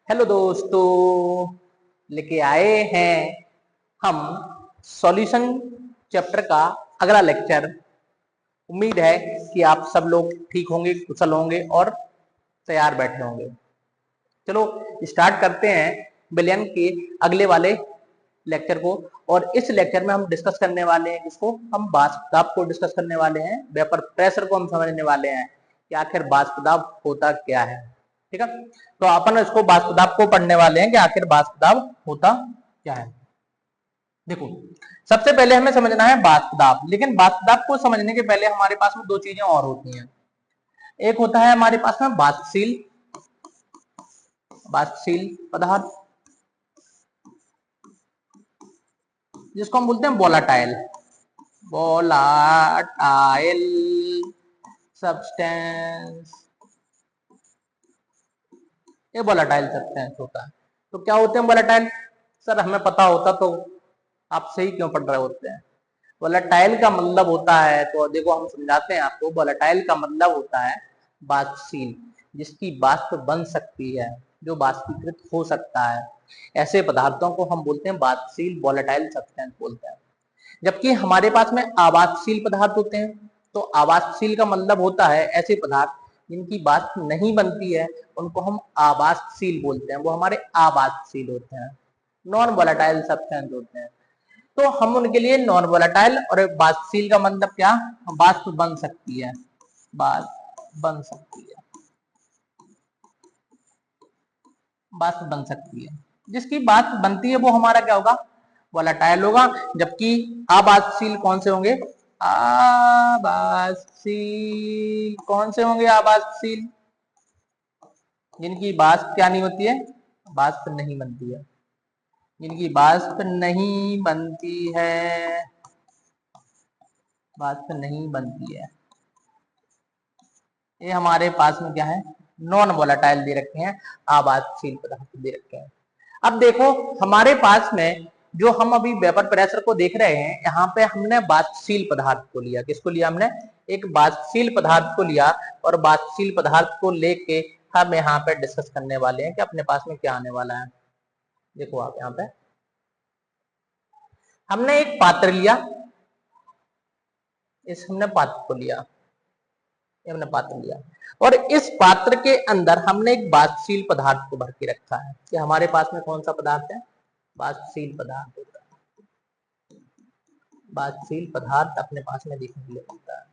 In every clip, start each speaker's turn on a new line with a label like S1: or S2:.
S1: Hello दोस्तों, लेके आए हैं हम सॉल्यूशन चैप्टर का अगला लेक्चर। उम्मीद है कि आप सब लोग ठीक होंगे, कुशल होंगे और तैयार बैठे होंगे। चलो स्टार्ट करते हैं विलयन के अगले वाले लेक्चर को। और इस लेक्चर में हम डिस्कस करने वाले हैं, इसको हम वाष्प दाब को डिस्कस करने वाले हैं, वेपर प्रेशर को हम समझने वाले हैं कि आखिर वाष्प दाब होता क्या है। ठीक है, तो अपन इसको वाष्प दाब को पढ़ने वाले हैं कि आखिर वाष्प दाब होता क्या है। देखो, सबसे पहले हमें समझना है वाष्प दाब, लेकिन वाष्प दाब को समझने के पहले हमारे पास में दो चीजें और होती हैं। एक होता है हमारे पास में वाष्पशील वाष्पशील पदार्थ, जिसको हम बोलते हैं वोलाटाइल वोलाटाइल सब्सटेंस। ये वोलाटाइल सब्सटेंस होता है। तो क्या होते हैं वोलाटाइल? सर हमें पता होता तो आप सही क्यों पढ़ रहे होते हैं। वोलाटाइल का मतलब होता है, तो देखो हम समझाते हैं आपको। वोलाटाइल का मतलब होता है वाष्पशील, जिसकी वाष्प बन सकती है, जो वाष्पीकृत हो सकता है। ऐसे पदार्थों को हम बोलते हैं वाष्पशील वोलाटाइल सब्सटेंस बोलते हैं। जबकि हमारे पास में आवासशील पदार्थ होते हैं। तो आवासशील का मतलब होता है ऐसे पदार्थ जिनकी वाष्प नहीं बनती है, उनको हम आवासशील बोलते हैं। वो हमारे आवासशील होते हैं, नॉन वोलेटाइल सब्सटेंस होते हैं। तो हम उनके लिए नॉन वोलेटाइल और वाष्पशील का मतलब क्या? वाष्प बन सकती है, वाष्प बन सकती है, वाष्प बन सकती है। जिसकी वाष्प बनती है वो हमारा क्या होगा? वोलेटाइल होगा। जबकि आवासशील कौन से होंगे? आवासशील कौन से होंगे? आवासशील जिनकी वाष्प क्या नहीं होती है, वाष्प नहीं बनती है, जिनकी वाष्प नहीं बनती है, वाष्प नहीं बनती है। ये हमारे पास में क्या है? नॉन वोलेटाइल दे रखे हैं, आवासशील पदार्थ दे रखे हैं। अब देखो, हमारे पास में जो हम अभी वेपर प्रेशर को देख रहे हैं, यहाँ पे हमने वाष्पशील पदार्थ को लिया। किसको लिया हमने? एक वाष्पशील पदार्थ को लिया। और वाष्पशील पदार्थ को लेके हम यहाँ पे डिस्कस करने वाले हैं कि अपने पास में क्या आने वाला है। देखो आप यहाँ पे हमने एक पात्र लिया, इस हमने पात्र को लिया, हमने पात्र लिया, और इस पात्र के अंदर हमने एक वाष्पशील पदार्थ को भर के रखा है। कि हमारे पास में कौन सा पदार्थ है? वाष्पशील पदार्थ होता है। वाष्पशील पदार्थ अपने पास में देखने के लिए मिलता है।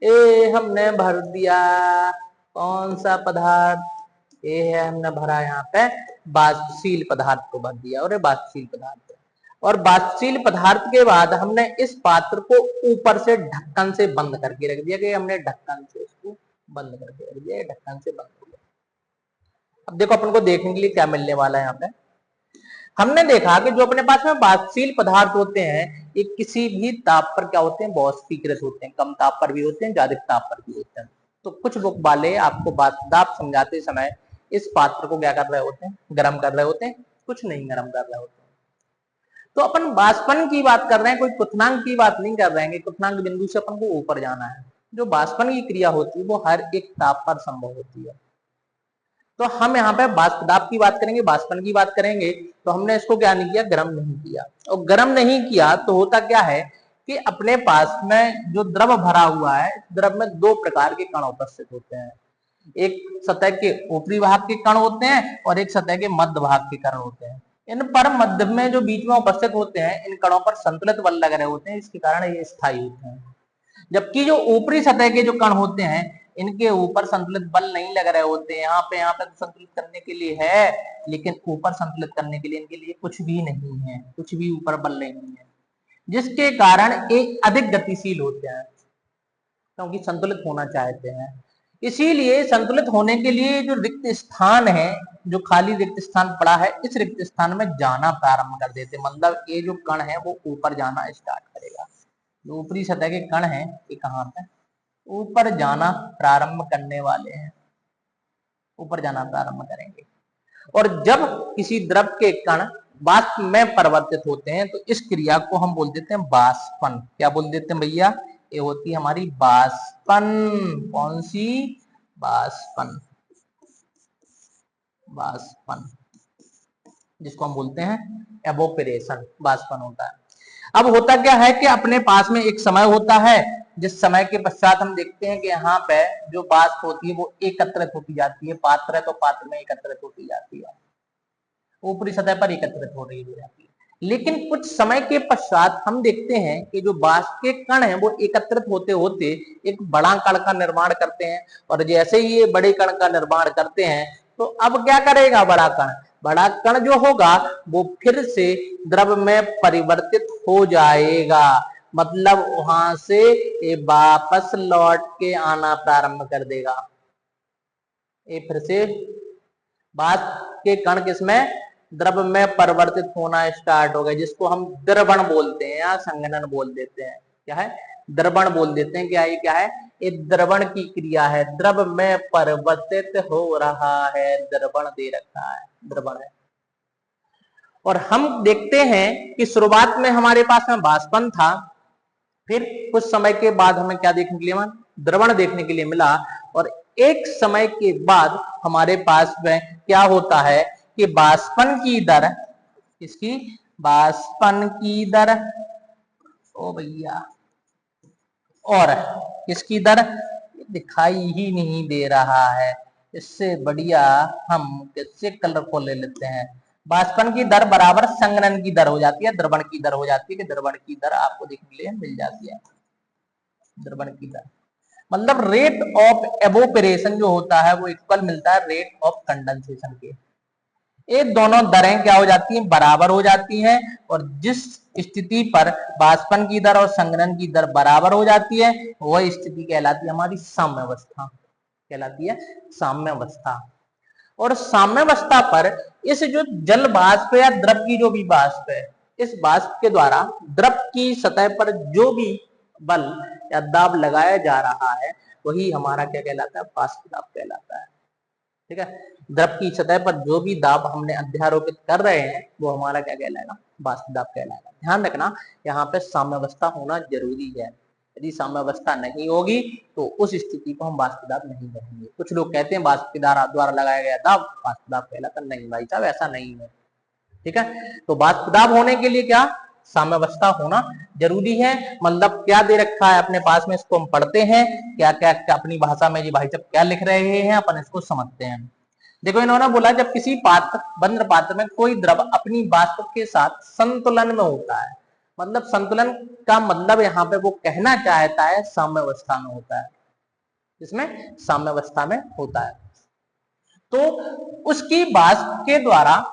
S1: ए हमने भर दिया कौन सा पदार्थ? ये है, हमने भरा यहाँ पे वाष्पशील पदार्थ को भर दिया, और ये वाष्पशील पदार्थ है। और वाष्पशील पदार्थ के बाद हमने इस पात्र को ऊपर से ढक्कन से बंद करके रख दिया। कि हमने ढक्कन से इसको बंद करके रख दिया, ढक्कन से बंद कर दिया। अब देखो अपन को देखने के लिए क्या मिलने वाला है। यहाँ पे हमने देखा कि जो अपने पास में वाष्पशील पदार्थ होते हैं, ये किसी भी ताप पर क्या होते हैं? वाष्पीकृत होते हैं। कम ताप पर भी होते हैं, ज्यादा ताप पर भी होते हैं। तो कुछ बुक वाले आपको वाष्प दाब समझाते समय इस पात्र को क्या कर रहे होते हैं? गर्म कर रहे होते हैं, कुछ नहीं गर्म कर रहे होते हैं। तो अपन वाष्पन की बात कर रहे हैं, कोई क्वथनांक की बात नहीं कर रहे हैं कि क्वथनांक बिंदु से अपन को ऊपर जाना है। जो वाष्पन की क्रिया होती है वो हर एक ताप पर संभव होती है। तो हम यहाँ पे वाष्प दाब की बात करेंगे, वाष्पन की बात करेंगे, तो हमने इसको क्या नहीं किया? गर्म नहीं किया। और गर्म नहीं किया तो होता क्या है कि अपने पास में जो द्रव भरा हुआ है, द्रव में दो प्रकार के कण उपस्थित होते हैं। एक सतह के ऊपरी भाग के कण होते हैं और एक सतह के मध्य भाग के कण होते हैं। इन पर मध्य में जो बीच में उपस्थित होते हैं, इन कणों पर संतुलित बल लग रहे होते हैं, इसके कारण ये स्थायी होते हैं। जबकि जो ऊपरी सतह के जो कण होते हैं, इनके ऊपर संतुलित बल नहीं लग रहे होते हैं। यहाँ पे तो संतुलित करने के लिए है, लेकिन ऊपर संतुलित करने के लिए इनके लिए कुछ भी नहीं है, कुछ भी ऊपर बल नहीं है, जिसके कारण एक अधिक गतिशील होते हैं, क्योंकि संतुलित होना चाहते हैं। इसीलिए संतुलित होने के लिए जो रिक्त स्थान है, जो खाली रिक्त स्थान पड़ा है, इस रिक्त स्थान में जाना प्रारंभ कर देते। मतलब ये जो कण है वो ऊपर जाना स्टार्ट करेगा। जो ऊपरी सतह के कण है, ये कहाँ पे? ऊपर जाना प्रारंभ करने वाले हैं, ऊपर जाना प्रारंभ करेंगे। और जब किसी द्रव के कण वाष्प में परिवर्तित होते हैं, तो इस क्रिया को हम बोल देते हैं वाष्पन। क्या बोल देते हैं भैया? ये होती है हमारी वाष्पन। कौन सी? वाष्पन। बाष्पन, जिसको हम बोलते हैं एवोपरेशन, बाष्पन होता है। अब होता क्या है कि अपने पास में एक समय होता है, जिस समय के पश्चात हम देखते हैं कि यहाँ पे जो वाष्प होती है वो एकत्रित होती जाती है, पात्र है तो पात्र में एकत्रित होती जाती है, ऊपरी सतह पर एकत्रित हो रही जाती है। लेकिन कुछ समय के पश्चात हम देखते हैं कि जो वाष्प के कण हैं वो एकत्रित होते होते एक बड़ा कण का निर्माण करते हैं, और जैसे ही ये बड़े कण का निर्माण करते हैं तो अब क्या करेगा बड़ा कण, बड़ा कण जो होगा वो फिर से द्रव में परिवर्तित हो जाएगा, मतलब वहां से ये वापस लौट के आना प्रारंभ कर देगा। ये फिर से वाष्प के कण किसमें, द्रव में परिवर्तित होना स्टार्ट हो गए, जिसको हम द्रवण बोलते हैं या संघनन बोल देते हैं। क्या है, द्रवण बोल देते हैं। क्या ये क्या है, ये द्रवण की क्रिया है, द्रव में परिवर्तित हो रहा है, द्रवण दे रखा है, द्रवण है। और हम देखते हैं कि शुरुआत में हमारे पास में वाष्पन था, फिर कुछ समय के बाद हमें क्या देखने के लिए मिला, द्रवण देखने के लिए मिला, और एक समय के बाद हमारे पास में क्या होता है कि वाष्पन की दर, इसकी वाष्पन की दर, ओ भैया, और इसकी दर दिखाई ही नहीं दे रहा है, इससे बढ़िया हम किससे कलर को ले लेते हैं, वाष्पन की दर बराबर संघनन की दर हो जाती है, द्रवण की दर हो जाती है, कि द्रवण की दर आपको देखने के लिए मिल जाती है, द्रवण की दर मतलब रेट ऑफ एवोपरेशन जो होता है वो इक्वल मिलता है रेट ऑफ कंडेंसेशन के। ये दोनों दरें क्या हो जाती हैं, बराबर हो जाती हैं, और जिस स्थिति पर वाष्पन की दर और संघनन की दर बराबर हो जाती है वह स्थिति कहलाती है हमारी साम्यावस्था, कहलाती है साम्यावस्था। और साम्यावस्था पर इस जो जल वाष्प या द्रव की जो भी वाष्प है, इस वाष्प के द्वारा द्रव की सतह पर जो भी बल या दाब लगाया जा रहा है वही हमारा क्या कहलाता है, वाष्प दाब कहलाता है। ठीक है, द्रव की सतह पर जो भी दाब हमने अध्यारोपित कर रहे हैं वो हमारा क्या कहलाएगा, वाष्प दाब कहलाएगा। ध्यान रखना यहाँ पे साम्यावस्था होना जरूरी है, यदि साम्यावस्था नहीं होगी तो उस स्थिति को हम वाष्प दाब नहीं कहेंगे। कुछ लोग कहते हैं वाष्प के द्वारा लगाया गया दाब वाष्प दाब कहलाता, नहीं भाई साहब ऐसा नहीं है। ठीक है, तो वाष्प दाब होने के लिए क्या, साम्यावस्था होना जरूरी है। मतलब क्या दे रखा है अपने पास में, इसको हम पढ़ते हैं, क्या क्या, क्या अपनी भाषा में जी भाई साहब क्या लिख रहे हैं अपन इसको समझते हैं। देखो इन्होंने बोला जब किसी पात्र बंद पात्र में कोई द्रव अपनी वाष्प के साथ संतुलन में होता है, मतलब संतुलन का मतलब यहाँ पे वो कहना चाहता है साम्यावस्था में होता है, इसमें साम्यावस्था में होता है, तो उसकी वाष्प के द्वारा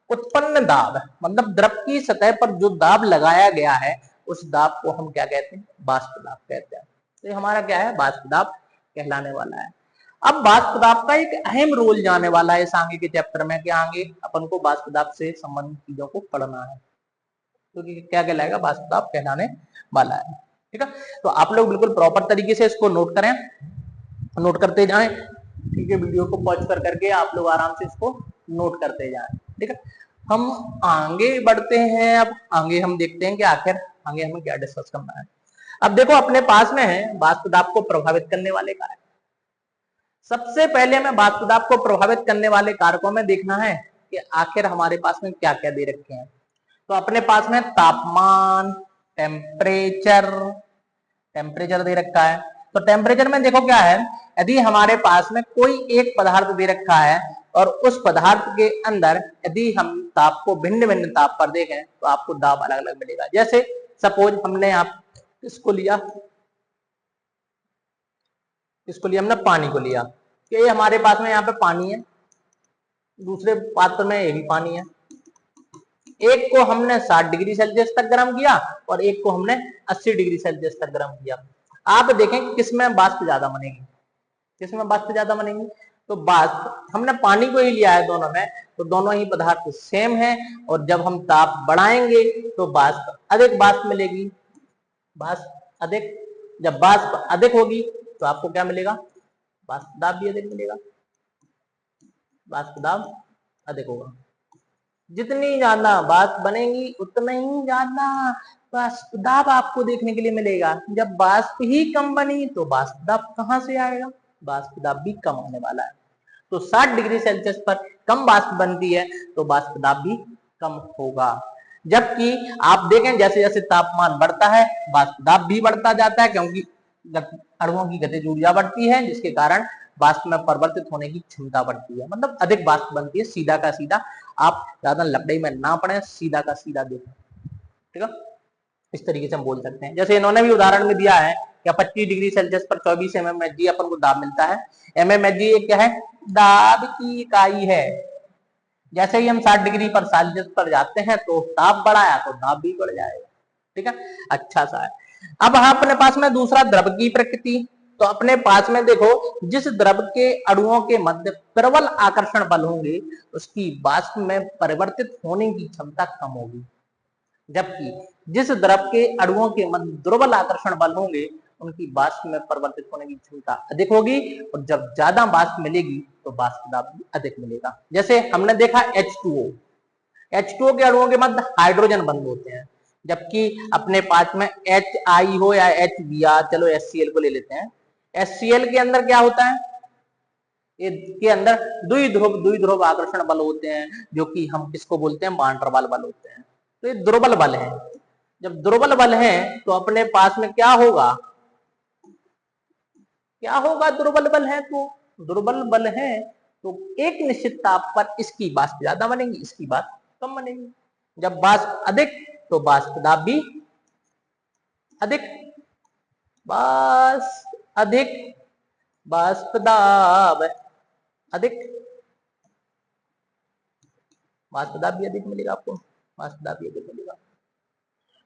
S1: उत्पन्न दाब, मतलब द्रव की सतह पर जो दाब लगाया गया है उस दाब को हम क्या कहते हैं, वाष्प दाब कहते हैं। तो ये हमारा क्या है, वाष्प दाब कहलाने वाला है। अब वाष्प दाब का एक अहम रोल जाने वाला है इस आगे के चैप्टर में, कि आगे अपन को वाष्प दाब से संबंधित चीजों को पढ़ना है, क्योंकि तो क्या कहलाएगा, वाष्प दाब कहलाने वाला है। ठीक है, तो आप लोग बिल्कुल प्रॉपर तरीके से इसको नोट करें, नोट करते जाएं। ठीक है, वीडियो को पॉज कर करके आप लोग आराम से इसको नोट करते जाएं। ठीक है, हम आगे बढ़ते हैं। अब आगे हम देखते हैं कि आखिर आगे हमें क्या डिस्कस करना है। अब देखो अपने पास में है वाष्प दाब को प्रभावित करने वाले कारक। सबसे पहले हमें वाष्प दाब को प्रभावित करने वाले कारकों में देखना है कि आखिर हमारे पास में क्या क्या दे रखे हैं। तो अपने पास में तापमान, टेम्परेचर, टेम्परेचर दे रखा है। तो टेम्परेचर में देखो क्या है, यदि हमारे पास में कोई एक पदार्थ दे रखा है और उस पदार्थ के अंदर यदि हम ताप को भिन्न भिन्न ताप पर देखें तो आपको दाब अलग अलग मिलेगा। जैसे सपोज हमने आप इसको लिया, इसको लिया हमने पानी को लिया, कि ये हमारे पास में यहाँ पे पानी है, दूसरे पात्र में ये भी पानी है। एक को हमने 60 डिग्री सेल्सियस तक गर्म किया और एक को हमने 80 डिग्री सेल्सियस तक गर्म किया। आप देखें किसमें वाष्प ज्यादा बनेगी, किसमें वाष्प ज्यादा बनेगी। तो वाष्प हमने पानी को ही लिया है दोनों में, तो दोनों ही पदार्थ सेम है, और जब हम ताप बढ़ाएंगे तो वाष्प अधिक वाष्प मिलेगी, वाष्प अधिक। जब वाष्प अधिक होगी तो आपको क्या मिलेगा, वाष्प दाब भी अधिक मिलेगा, वाष्प दाब अधिक होगा। जितनी ज्यादा वाष्प बनेगी उतना ही ज्यादा वाष्प दाब आपको देखने के लिए मिलेगा। जब वाष्प ही कम बनी तो वाष्प दाब कहां से आएगा, वाष्प दाब भी कम होने वाला है। तो 60 डिग्री सेल्सियस पर कम वाष्प बनती है तो वाष्प दाब भी कम होगा। जबकि आप देखें जैसे जैसे तापमान बढ़ता है वाष्प दाब भी बढ़ता जाता है, क्योंकि अणुओं की गतिज ऊर्जा बढ़ती है, जिसके कारण वाष्प में परिवर्तित होने की क्षमता बढ़ती है, मतलब अधिक वाष्प बनती है। सीधा का सीधा, आप ज्यादा लपड़े में ना पड़े, सीधा का सीधा देखें, ठीक है। इस तरीके से हम बोल सकते हैं। जैसे इन्होंने भी उदाहरण में दिया है कि 25 डिग्री सेल्सियस पर 24 mmHg अपन को दाब मिलता है। mmHg क्या है? दाब की इकाई है। जैसे ही हम 60 डिग्री पर सेल्सियस पर जाते हैं तो ताप बढ़ाया तो दाब भी बढ़ जाएगा, ठीक है। अच्छा सा है। अब अपने पास में दूसरा द्रव की प्रकृति, तो अपने पास में देखो जिस द्रव के अणुओं के मध्य प्रबल आकर्षण बल होंगे उसकी वाष्प में परिवर्तित होने की क्षमता कम होगी, जबकि जिस द्रव के अणुओं के मध्य दुर्बल आकर्षण बल होंगे उनकी वाष्प में परिवर्तित होने की क्षमता अधिक होगी, और जब ज्यादा वाष्प मिलेगी तो वाष्प दाब भी अधिक मिलेगा। जैसे हमने देखा H2O, H2O के अणुओं के मध्य हाइड्रोजन बंद होते हैं, जबकि अपने पास में HI हो या HBr, चलो HCl को ले लेते हैं। HCl के अंदर क्या होता है? के अंदर द्विध्रुव आकर्षण बल होते हैं, जो कि हम किसको बोलते हैं? वान डेर वाल बल होते हैं। तो ये दुर्बल बल है। जब दुर्बल बल है तो अपने पास में क्या होगा? क्या होगा? दुर्बल बल है तो दुर्बल बल है तो एक निश्चित ताप पर इसकी वाष्प ज्यादा बनेगी, इसकी वाष्प कम बनेगी। जब वाष्प अधिक तो वाष्प दाब भी अधिक, वाष्प अधिक, वाष्प दाब अधिक, वाष्प दाब भी अधिक मिलेगा आपको, वाष्प दाब भी अधिक मिलेगा।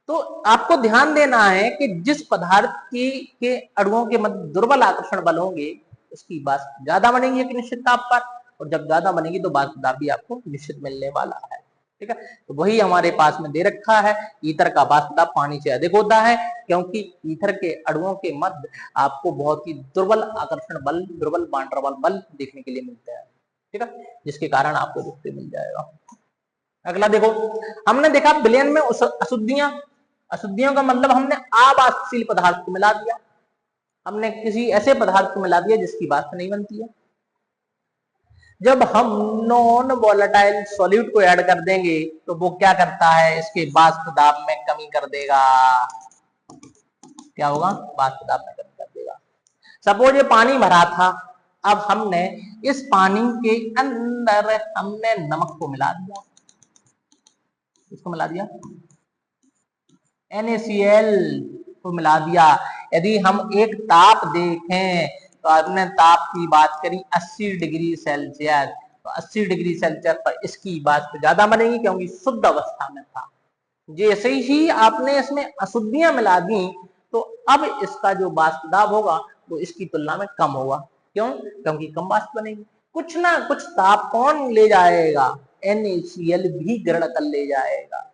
S1: तो आपको ध्यान देना है कि जिस पदार्थ की के अणुओं के मध्य दुर्बल आकर्षण बल होंगे उसकी वाष्प ज्यादा बनेगी एक निश्चित ताप पर, और जब ज्यादा बनेगी तो वाष्प दाब भी आपको निश्चित मिलने वाला है, ठीक है। तो वही हमारे पास में दे रखा है, ईथर का वाष्प दाब पानी से अधिक होता है, क्योंकि ईथर के अणुओं के मध्य आपको बहुत ही दुर्बल आकर्षण बल, दुर्बल वान डेर वाल बल देखने के लिए मिलता है, ठीक है, जिसके कारण आपको रुपये मिल जाएगा। अगला देखो, हमने देखा विलयन में अशुद्धियां, अशुद्धियों का मतलब हमने अवाष्पशील पदार्थ को मिला दिया, हमने किसी ऐसे पदार्थ को मिला दिया जिसकी वाष्प नहीं बनती है। जब हम नॉन वोलेटाइल सॉल्यूट को ऐड कर देंगे तो वो क्या करता है? इसके वाष्प दाब में कमी कर देगा। क्या होगा? वाष्प दाब में कमी कर देगा। सपोज ये पानी भरा था, अब हमने इस पानी के अंदर हमने नमक को मिला दिया, इसको मिला दिया, NaCl को मिला दिया। यदि हम एक ताप देखें तो आपने ताप की बात करी 80 डिग्री सेल्सियस, तो 80 डिग्री सेल्सियस पर इसकी वाष्प ज्यादा बनेगी क्योंकि शुद्ध अवस्था में था। जैसे ही आपने इसमें अशुद्धियां मिला दी तो अब इसका जो वाष्प दाब होगा वो इसकी तुलना में कम होगा। क्यों? क्योंकि कम वाष्प बनेगी। कुछ ना कुछ ताप कौन ले जाएगा? NaCl भी ग्रहण कर ले जाएगा,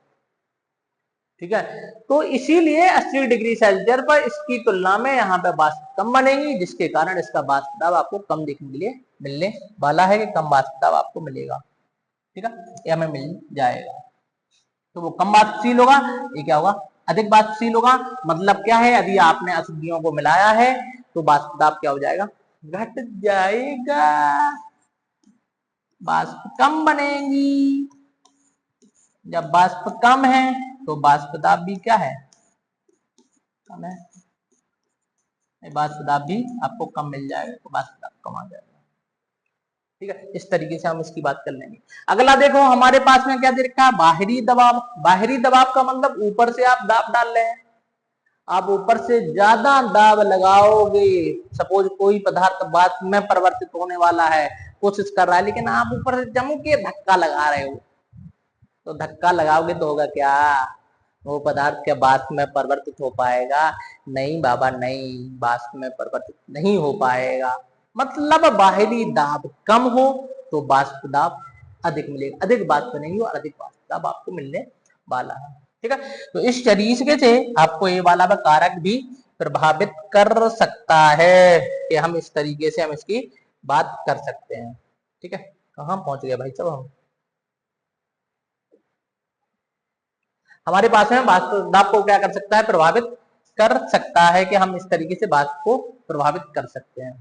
S1: ठीक है। तो इसीलिए 80 डिग्री सेल्सियस पर इसकी तुलना में यहाँ पे वाष्प कम बनेगी, जिसके कारण इसका वाष्प दाब आपको कम देखने के लिए मिलने वाला है, कि कम वाष्प दाब आपको मिलेगा, ठीक है, ये हमें मिल जाएगा। तो वो कम वाष्पशील होगा, ये क्या होगा? अधिक वाष्पशील होगा। मतलब क्या है? यदि आपने अशुद्धियों को मिलाया है तो वाष्प दाब क्या हो जाएगा? घट जाएगा, वाष्प कम बनेगी। जब वाष्प कम है तो वाष्प दाब भी क्या है? कम है, वाष्प दाब भी आपको कम मिल जाएगा, तो वाष्प दाब कम आ जाएगा, ठीक है। इस तरीके से हम इसकी बात कर लेंगे। अगला देखो हमारे पास में क्या दे रखा है? बाहरी दबाव। बाहरी दबाव का मतलब ऊपर से आप दाब डाल रहे हैं, आप ऊपर से ज्यादा दाब लगाओगे, सपोज कोई पदार्थ वाष्प में परिवर्तित होने वाला है, कोशिश कर रहा है, लेकिन आप ऊपर से जम के धक्का लगा रहे हो, तो धक्का लगाओगे तो होगा क्या? वो पदार्थ क्या वाष्प में परिवर्तित हो पाएगा? नहीं बाबा नहीं, वाष्प में परिवर्तित नहीं हो पाएगा। मतलब बाहरी दाब कम हो तो वाष्प दाब अधिक मिलेगा, अधिक वाष्प बनेगी और अधिक वाष्प दाब आपको मिलने वाला है, ठीक है। तो इस तरीके से आपको ये वाला कारक भी प्रभावित कर सकता है, कि हम इस तरीके से हम इसकी बात कर सकते हैं, ठीक है। कहाँ पहुंच गया भाई साहब हम? हमारे पास में वाष्प दाब को क्या कर सकता है? प्रभावित कर सकता है, कि हम इस तरीके से वाष्प को प्रभावित कर सकते हैं।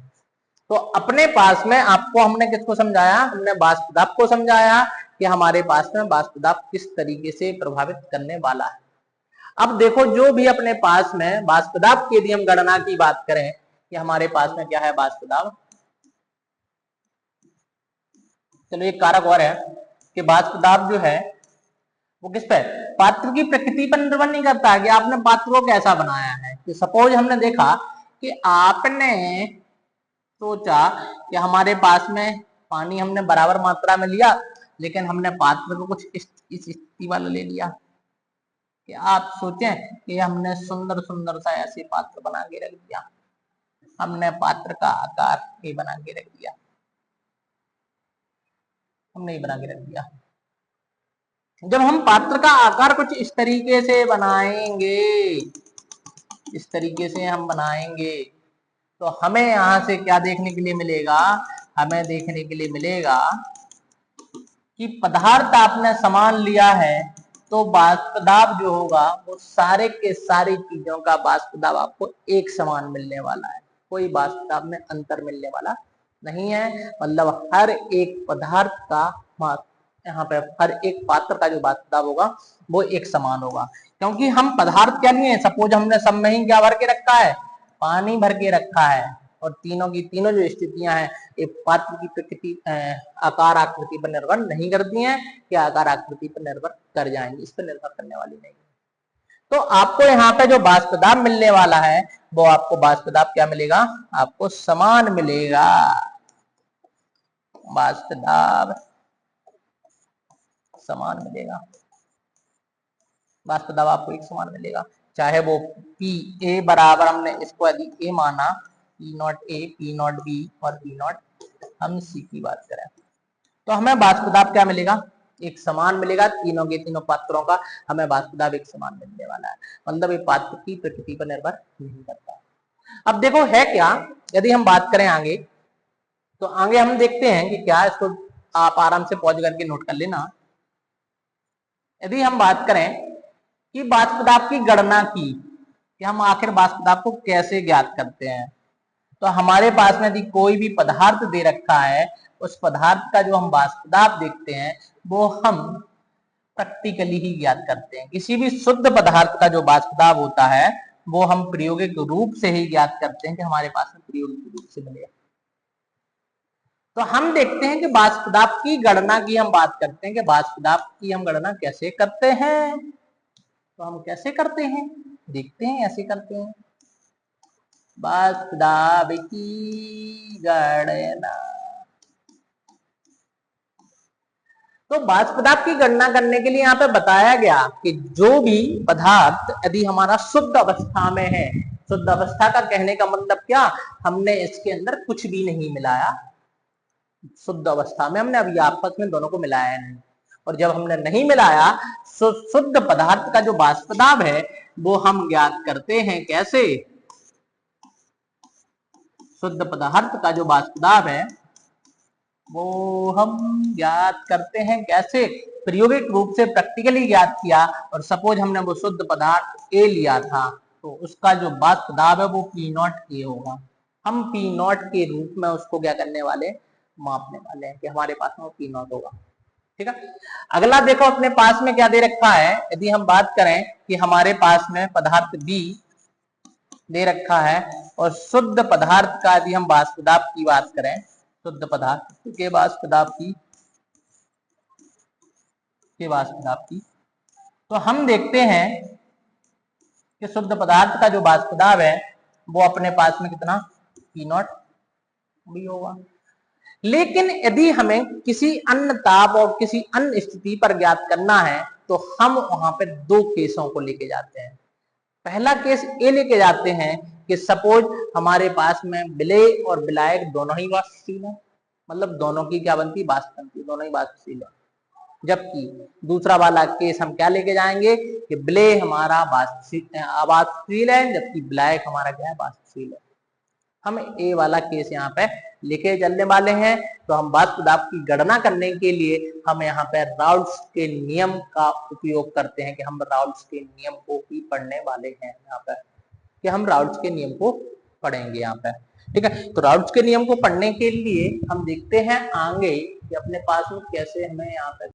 S1: तो अपने पास में आपको हमने किसको समझाया, हमने वाष्प दाब को समझाया कि हमारे पास में वाष्प दाब किस तरीके से प्रभावित करने वाला है। अब देखो जो भी अपने पास में वाष्प दाब की यदि हम गणना की बात करें कि हमारे पास में क्या है वाष्प दाब, चलो एक कारक और है कि वाष्प दाब जो है वो किस पे, पात्र की प्रकृति पर निर्भर नहीं करता है कि आपने पात्र को कैसा बनाया है। कि सपोज हमने देखा कि आपने सोचा कि हमारे पास में पानी हमने बराबर मात्रा में लिया, लेकिन हमने पात्र को कुछ इस स्थिति वाला ले लिया। कि आप सोचें कि हमने सुंदर सुंदर सा ऐसे पात्र बना के रख दिया, हमने पात्र का आकार ये बना के रख दिया, हमने ये बना के रख दिया। जब हम पात्र का आकार कुछ इस तरीके से बनाएंगे, इस तरीके से हम बनाएंगे, तो हमें यहां से क्या देखने के लिए मिलेगा, हमें देखने के लिए मिलेगा कि पदार्थ आपने समान लिया है तो वाष्प दाब जो होगा वो सारे के सारी चीजों का वाष्प दाब आपको एक समान मिलने वाला है, कोई वाष्प दाब में अंतर मिलने वाला नहीं है। मतलब हर एक पदार्थ का यहाँ पे हर एक पात्र का जो वाष्प दाब होगा वो एक समान होगा, क्योंकि हम पदार्थ क्या लिए, सपोज हमने सब में ही क्या भर के रखा है, पानी भर के रखा है, और तीनों की तीनों जो स्थितियां हैं ये पात्र की प्रकृति आकार आकृति पर निर्भर नहीं करती हैं, कि आकार आकृति पर निर्भर कर जाएंगी, इस पर निर्भर करने वाली नहीं। तो आपको यहाँ पे जो वाष्प दाब मिलने वाला है वो आपको वाष्प दाब क्या मिलेगा, आपको समान मिलेगा, वाष्प दाब समान मिलेगा, वाष्प दाब आपको एक समान मिलेगा, चाहे वो पी ए बराबर, हमने इसको यदि ए माना, P not a, P not be और पी नॉट हम सी की बात करें, तो हमें वाष्प दाब क्या मिलेगा, एक समान मिलेगा, तीनों के तीनों पात्रों का हमें वाष्प दाब एक समान मिलने वाला है। मतलब ये पात्र की प्रकृति पर निर्भर नहीं करता। अब देखो है क्या, यदि हम बात करें आगे, तो आगे हम देखते हैं कि क्या, इसको आप आराम से पॉज करके नोट कर लेना। यदि हम बात करें कि वाष्प दाब की गणना की, कि हम आखिर वाष्प दाब को कैसे ज्ञात करते हैं, तो हमारे पास में यदि कोई भी पदार्थ दे रखा है, उस पदार्थ का जो हम वाष्प दाब देखते हैं वो हम प्रैक्टिकली ही ज्ञात करते हैं। किसी भी शुद्ध पदार्थ का जो वाष्प दाब होता है वो हम प्रायोगिक रूप से ही ज्ञात करते हैं, कि हमारे पास में प्रायोगिक रूप से मिलेगा। तो हम देखते हैं कि वाष्प दाब की गणना की हम बात करते हैं कि वाष्प दाब की हम गणना कैसे करते हैं, तो हम कैसे करते हैं देखते हैं, ऐसे करते हैं, वाष्प दाब की गणना। तो वाष्प दाब की गणना करने के लिए यहाँ पे बताया गया कि जो भी पदार्थ यदि हमारा शुद्ध अवस्था में है, शुद्ध अवस्था का कहने का मतलब क्या, हमने इसके अंदर कुछ भी नहीं मिलाया, शुद्ध अवस्था में हमने अभी आपस में दोनों को मिलाया नहीं, और जब हमने नहीं मिलाया शुद्ध पदार्थ का जो वाष्प दाब है वो हम ज्ञात करते हैं कैसे, शुद्ध पदार्थ का जो वाष्प दाब है वो हम ज्ञात करते हैं कैसे, प्रायोगिक रूप से प्रैक्टिकली ज्ञात किया। और सपोज हमने वो शुद्ध पदार्थ ए लिया था, तो उसका जो वाष्प दाब है वो पी नॉट ए होगा, हम पी नॉट के रूप में उसको क्या करने वाले, मापने वाले हैं, कि हमारे पास में वो पी नॉट होगा। ठीक है, अगला देखो अपने पास में क्या दे रखा है, यदि हम बात करें कि हमारे पास में पदार्थ बी दे रखा है, और शुद्ध पदार्थ का यदि हम वाष्प दाब की बात करें, शुद्ध पदार्थ के वाष्प दाब की, तो हम देखते हैं कि शुद्ध पदार्थ का जो वाष्प दाब है वो अपने पास में कितना, पी नॉट भी होगा। लेकिन यदि हमें किसी अन्य ताप और किसी अन्य स्थिति पर ज्ञात करना है तो हम वहां पे दो केसों को लेके जाते हैं। पहला केस ये लेके जाते हैं कि सपोज हमारे पास में विलेय और विलायक दोनों ही वाष्पशील है, मतलब दोनों की क्या बनती, वाष्प बनती, दोनों ही वाष्पशील है। जबकि दूसरा वाला केस हम क्या लेके जाएंगे कि विलेय हमारा अवाष्पशील है, जबकि विलायक हमारा क्या है, वाष्पशील है। हम ए वाला केस यहाँ पे लिखे चलने वाले हैं। तो हम वाष्प दाब की गणना करने के लिए हम यहाँ पे राउल्ट्स के नियम का उपयोग करते हैं, कि हम राउल्ट्स के नियम को ही पढ़ने वाले हैं यहाँ पे, कि हम राउल्ट्स के नियम को पढ़ेंगे यहाँ पे। ठीक है। तो राउट्स के नियम को पढ़ने के लिए हम देखते हैं आगे कि अपने पास में कैसे हमें यहाँ पे